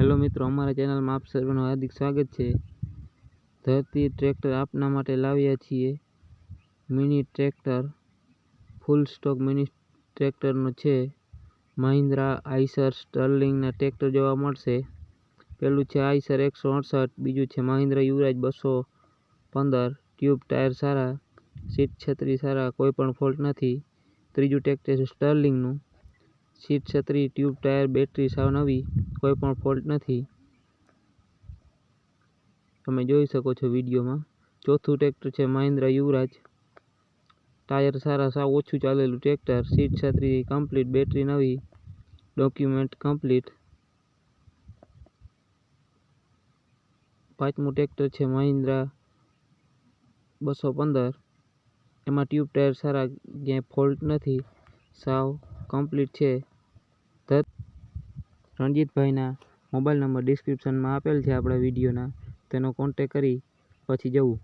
Hello मित्रों, अमरा channel में आप सर्वनु हार्दिक स्वागत है। धरती ट्रेक्टर आपना माटे लाव्या छीए। मिनी ट्रेक्टर फूल स्टॉक मिनी ट्रेक्टर नो छे। महिंद्रा आइसर स्टर्लिंग ना ट्रेक्टर जोवा मळशे। पहेलुं छे आइसर 168, बीजुं छे महिंद्रा युवराज 215। ट्यूब टायर सारा, सीट छतरी सारा, कोई पण फॉल्ट नहीं। त्रीजुं ट्रेक्टर छे स्टर्लिंग नु। सीट छतरी, ट्यूब टायर, बेटरी साव नवी, कोई पण फॉल्ट नहीं। तमे जोई शको छो विडियो में। चौथुं ट्रेक्टर छे महिंद्रा युवराज। टायर सारा, साव ओछुं चालेलुं ट्रेक्टर। सीट छतरी कम्प्लीट, बेटरी नवी, डॉक्यूमेंट कम्प्लीट। पांचमું ट्रेक्टर छे महिंद्रा 215। एमां ट्यूब टायर सारा, क्यांय फॉल्ट नहीं, साव कम्प्लीट छे। रणजीत भाई ना मोबाइल नंबर डिस्क्रिप्शन में आपेल छे आपणा विडियो ना, तेनो कॉन्टेक्ट करी पछी जवुं।